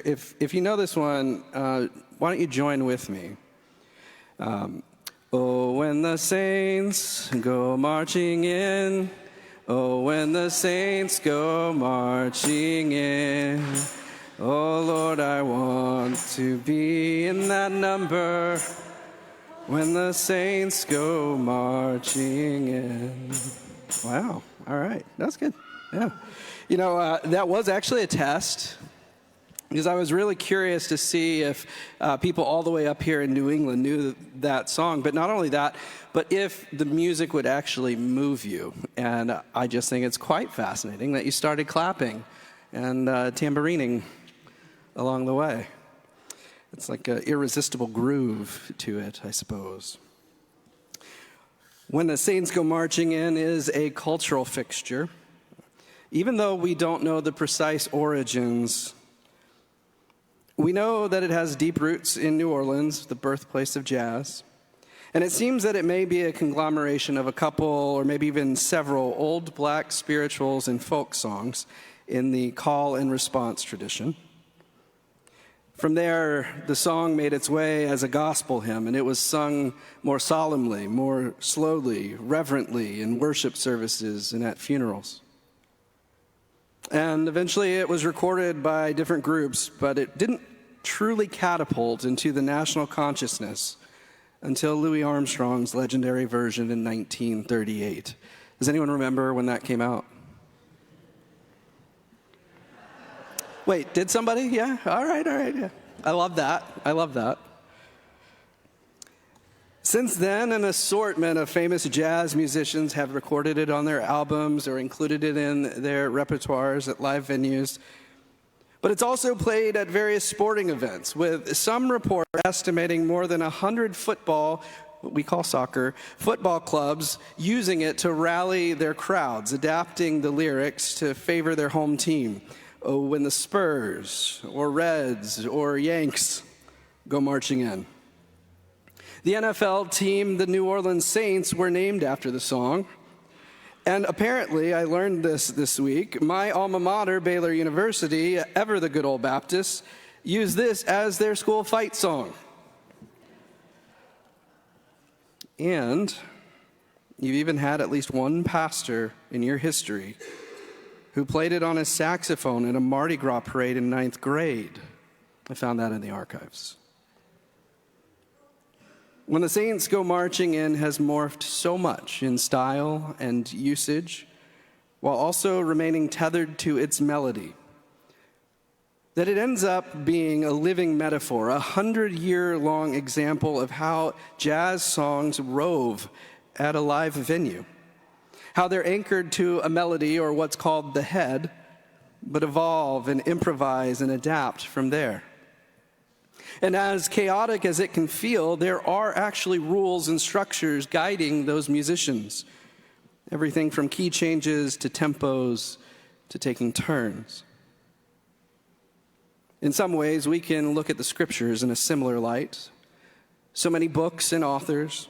here. If you know this one, why don't you join with me? Oh, when the saints go marching in. Oh, when the saints go marching in. Oh, Lord, I want to be in that number. When the saints go marching in. Wow. All right. That's good. Yeah. You know, that was actually a test, because I was really curious to see if people all the way up here in New England knew that song. But not only that, but if the music would actually move you. And I just think it's quite fascinating that you started clapping and tambourining along the way. It's like an irresistible groove to it, I suppose. When the Saints Go Marching In is a cultural fixture. Even though we don't know the precise origins, we know that it has deep roots in New Orleans, the birthplace of jazz. And it seems that it may be a conglomeration of a couple or maybe even several old black spirituals and folk songs in the call and response tradition. From there, the song made its way as a gospel hymn, and it was sung more solemnly, more slowly, reverently in worship services and at funerals. And eventually it was recorded by different groups, but it didn't truly catapult into the national consciousness until Louis Armstrong's legendary version in 1938. Does anyone remember when that came out? Wait, did somebody? Yeah? All right, yeah. I love that. Since then, an assortment of famous jazz musicians have recorded it on their albums or included it in their repertoires at live venues. But it's also played at various sporting events, with some reports estimating more than 100 football, what we call soccer, football clubs using it to rally their crowds, adapting the lyrics to favor their home team. Oh, when the Spurs or Reds or Yanks go marching in. The NFL team, the New Orleans Saints, were named after the song. And apparently, I learned this week, my alma mater, Baylor University, ever the good old Baptists, used this as their school fight song. And you've even had at least one pastor in your history who played it on his saxophone in a Mardi Gras parade in 9th grade. I found that in the archives. When the Saints Go Marching In has morphed so much in style and usage, while also remaining tethered to its melody, that it ends up being a living metaphor, a 100-year-long example of how jazz songs rove at a live venue, how they're anchored to a melody or what's called the head, but evolve and improvise and adapt from there. And as chaotic as it can feel, there are actually rules and structures guiding those musicians. Everything from key changes to tempos to taking turns. In some ways, we can look at the scriptures in a similar light. So many books and authors,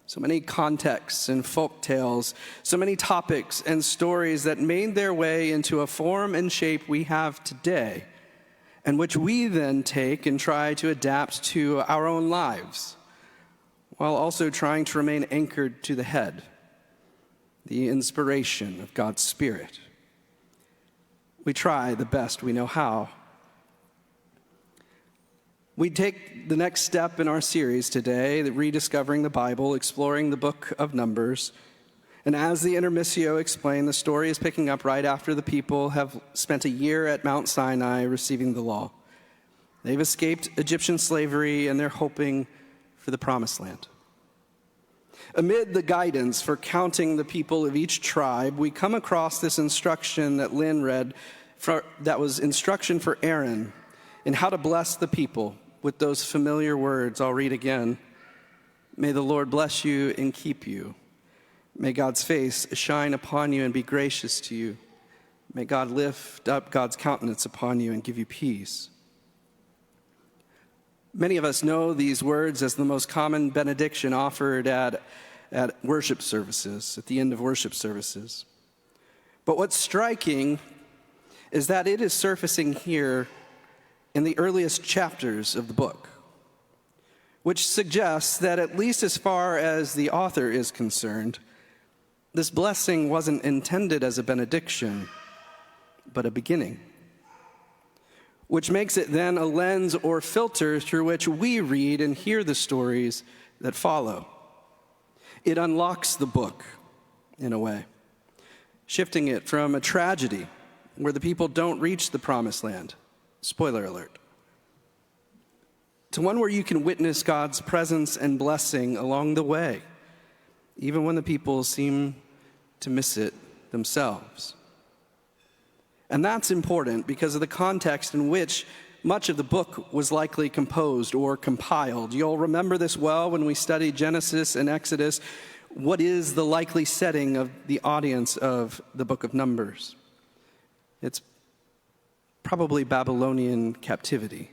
so many contexts and folk tales, so many topics and stories that made their way into a form and shape we have today, and which we then take and try to adapt to our own lives, while also trying to remain anchored to the head, the inspiration of God's Spirit. We try the best we know how. We take the next step in our series today, Rediscovering the Bible, exploring the book of Numbers. And as the intermissio explained, the story is picking up right after the people have spent a year at Mount Sinai receiving the law. They've escaped Egyptian slavery, and they're hoping for the promised land. Amid the guidance for counting the people of each tribe, we come across this instruction that Lynn read, that was instruction for Aaron in how to bless the people with those familiar words. I'll read again. May the Lord bless you and keep you. May God's face shine upon you and be gracious to you. May God lift up God's countenance upon you and give you peace. Many of us know these words as the most common benediction offered at worship services, at the end of worship services. But what's striking is that it is surfacing here in the earliest chapters of the book, which suggests that at least as far as the author is concerned, this blessing wasn't intended as a benediction, but a beginning, which makes it then a lens or filter through which we read and hear the stories that follow. It unlocks the book, in a way, shifting it from a tragedy where the people don't reach the promised land, spoiler alert, to one where you can witness God's presence and blessing along the way, even when the people seem to miss it themselves. And that's important because of the context in which much of the book was likely composed or compiled. You'll remember this well when we studied Genesis and Exodus. What is the likely setting of the audience of the book of Numbers? It's probably Babylonian captivity.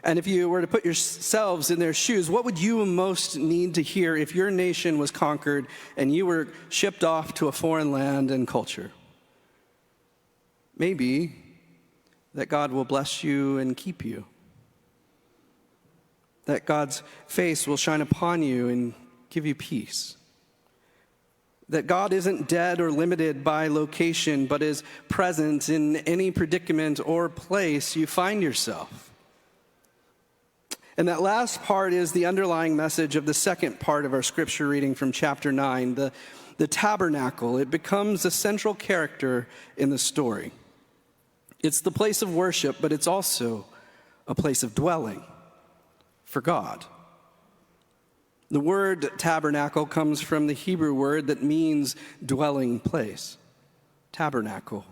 And if you were to put yourselves in their shoes, what would you most need to hear if your nation was conquered and you were shipped off to a foreign land and culture? Maybe that God will bless you and keep you. That God's face will shine upon you and give you peace. That God isn't dead or limited by location, but is present in any predicament or place you find yourself. And that last part is the underlying message of the second part of our scripture reading from chapter 9, the tabernacle. It becomes a central character in the story. It's the place of worship, but it's also a place of dwelling for God. The word tabernacle comes from the Hebrew word that means dwelling place, tabernacle.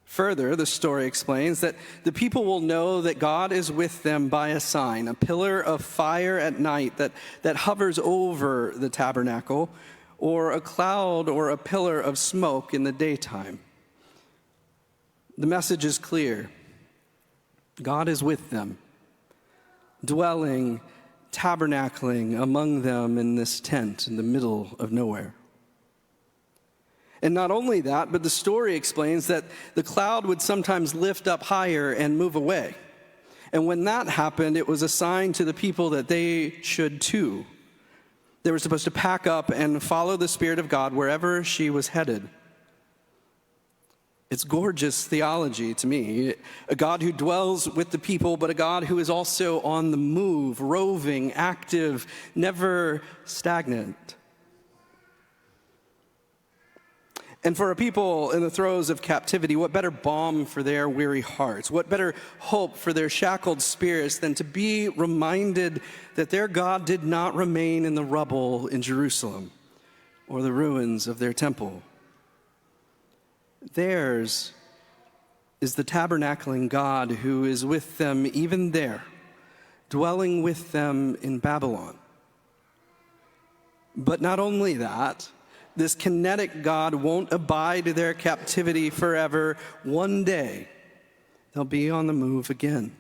Further, the story explains that the people will know that God is with them by a sign, a pillar of fire at night that hovers over the tabernacle, or a cloud or a pillar of smoke in the daytime. The message is clear. God is with them, dwelling, tabernacling among them in this tent in the middle of nowhere. And not only that, but the story explains that the cloud would sometimes lift up higher and move away. And when that happened, it was a sign to the people that they should too. They were supposed to pack up and follow the Spirit of God wherever she was headed. It's gorgeous theology to me. A God who dwells with the people, but a God who is also on the move, roving, active, never stagnant. And for a people in the throes of captivity, what better balm for their weary hearts? What better hope for their shackled spirits than to be reminded that their God did not remain in the rubble in Jerusalem or the ruins of their temple? Theirs is the tabernacling God who is with them even there, dwelling with them in Babylon. But not only that, this kinetic God won't abide their captivity forever. One day, they'll be on the move again.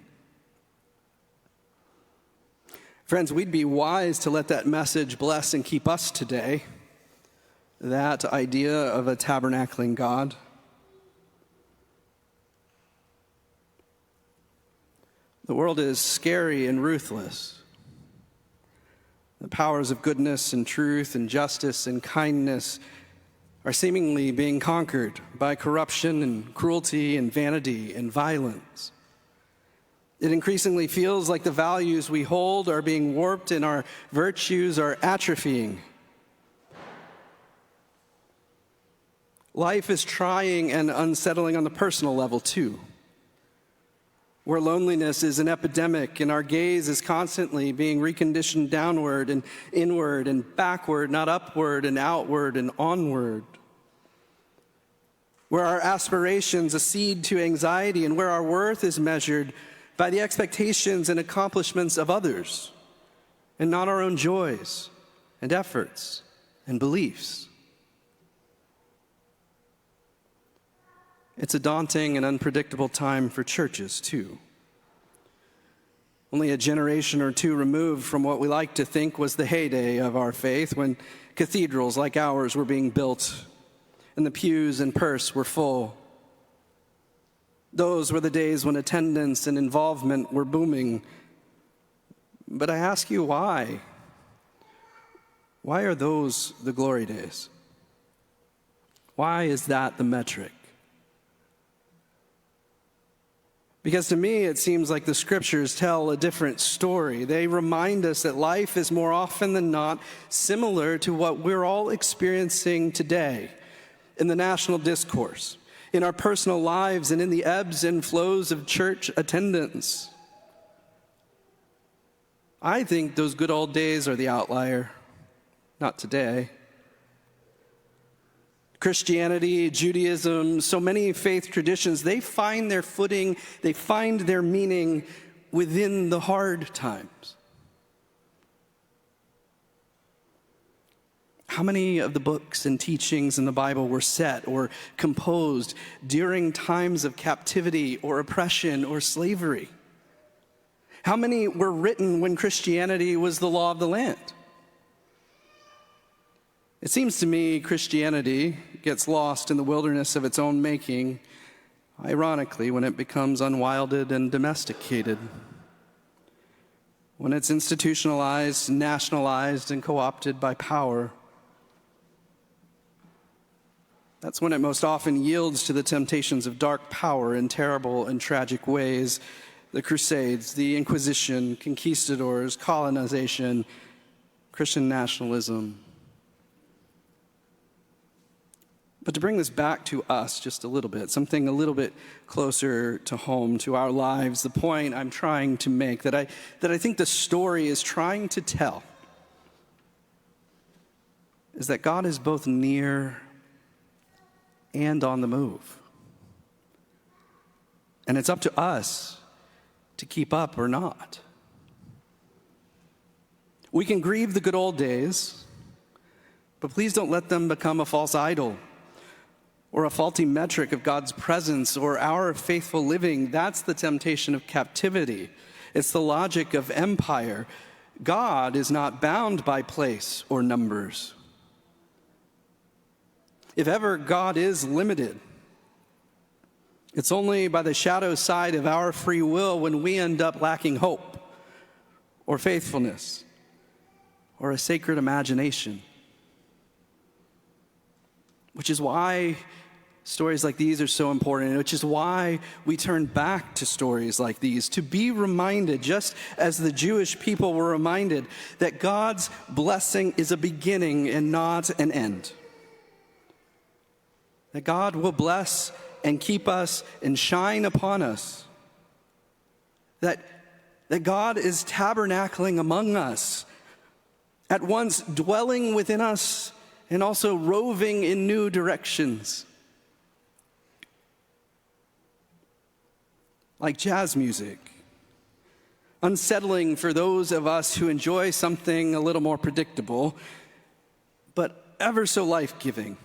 Friends, we'd be wise to let that message bless and keep us today. That idea of a tabernacling God. The world is scary and ruthless. The powers of goodness and truth and justice and kindness are seemingly being conquered by corruption and cruelty and vanity and violence. It increasingly feels like the values we hold are being warped and our virtues are atrophying. Life is trying and unsettling on the personal level too, where loneliness is an epidemic and our gaze is constantly being reconditioned downward and inward and backward, not upward and outward and onward. Where our aspirations accede to anxiety and where our worth is measured by the expectations and accomplishments of others and not our own joys and efforts and beliefs. It's a daunting and unpredictable time for churches, too. Only a generation or two removed from what we like to think was the heyday of our faith, when cathedrals like ours were being built and the pews and purse were full. Those were the days when attendance and involvement were booming. But I ask you, why? Why are those the glory days? Why is that the metric? Because to me, it seems like the scriptures tell a different story. They remind us that life is more often than not similar to what we're all experiencing today in the national discourse, in our personal lives, and in the ebbs and flows of church attendance. I think those good old days are the outlier, not today. Christianity, Judaism, so many faith traditions, they find their footing, they find their meaning within the hard times. How many of the books and teachings in the Bible were set or composed during times of captivity or oppression or slavery? How many were written when Christianity was the law of the land? It seems to me Christianity gets lost in the wilderness of its own making, ironically, when it becomes unwilded and domesticated, when it's institutionalized, nationalized, and co-opted by power. That's when it most often yields to the temptations of dark power in terrible and tragic ways. The Crusades, the Inquisition, conquistadors, colonization, Christian nationalism. But to bring this back to us just a little bit, something a little bit closer to home, to our lives, the point I'm trying to make, that I think the story is trying to tell, is that God is both near and on the move. And it's up to us to keep up or not. We can grieve the good old days, but please don't let them become a false idol or a faulty metric of God's presence or our faithful living. That's the temptation of captivity. It's the logic of empire. God is not bound by place or numbers. If ever God is limited, it's only by the shadow side of our free will when we end up lacking hope or faithfulness or a sacred imagination. Which is why stories like these are so important, which is why we turn back to stories like these, to be reminded, just as the Jewish people were reminded, that God's blessing is a beginning and not an end. That God will bless and keep us and shine upon us. That God is tabernacling among us, at once dwelling within us and also roving in new directions. Like jazz music, unsettling for those of us who enjoy something a little more predictable, but ever so life-giving,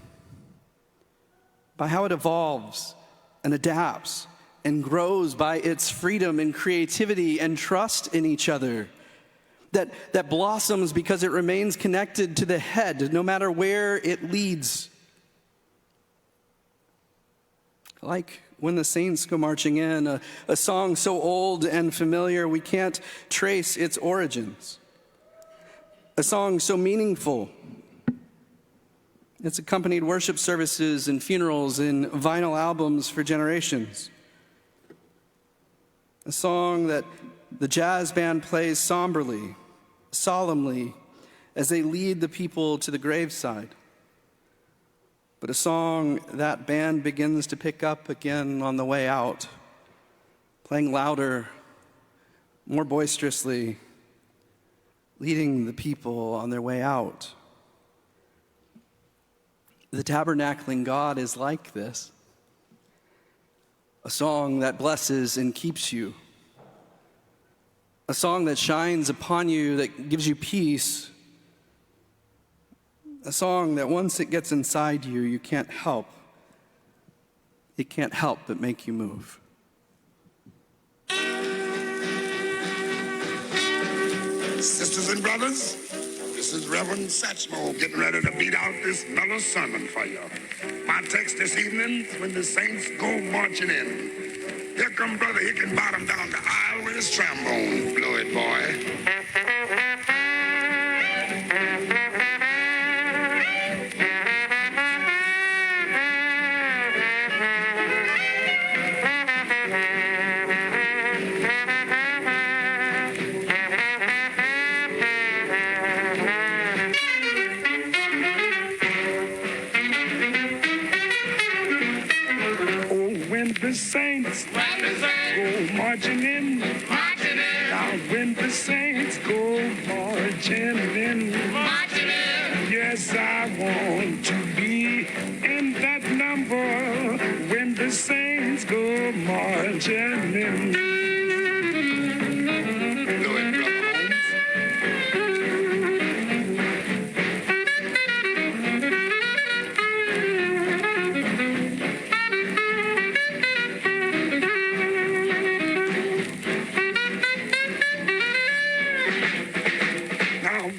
by how it evolves and adapts and grows by its freedom and creativity and trust in each other. That blossoms because it remains connected to the head, no matter where it leads. Like When the Saints Go Marching In, a song so old and familiar we can't trace its origins. A song so meaningful. It's accompanied worship services and funerals and vinyl albums for generations. A song that the jazz band plays somberly, solemnly, as they lead the people to the graveside. But a song that band begins to pick up again on the way out, playing louder, more boisterously, leading the people on their way out. The Tabernacling God is like this. A song that blesses and keeps you. A song that shines upon you, that gives you peace. A song that once it gets inside you, you can't help. It can't help but make you move. Sisters and brothers, this is Reverend Satchmo getting ready to beat out this mellow sermon for you. My text this evening, when the saints go marching in. Here come Brother Hickenbottom down the aisle with his trombone. Blow it, boy. When the saints go marching in, now when the saints go marching in, yes, I want to be in that number when the saints go marching in. Blow it, Brother Holmes.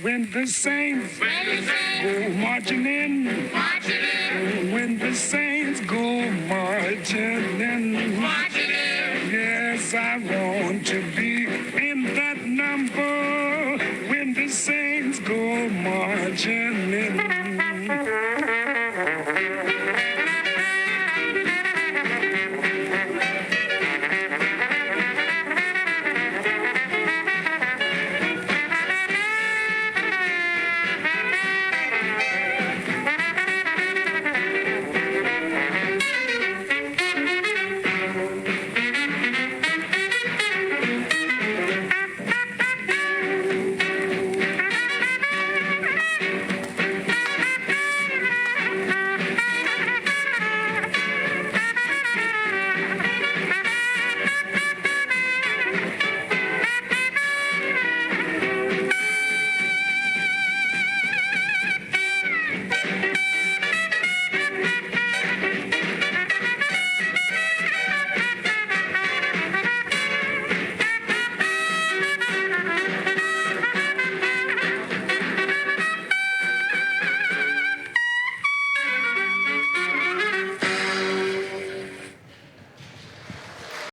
When the saints go marching in, when the saints go marching in, yes, I want to be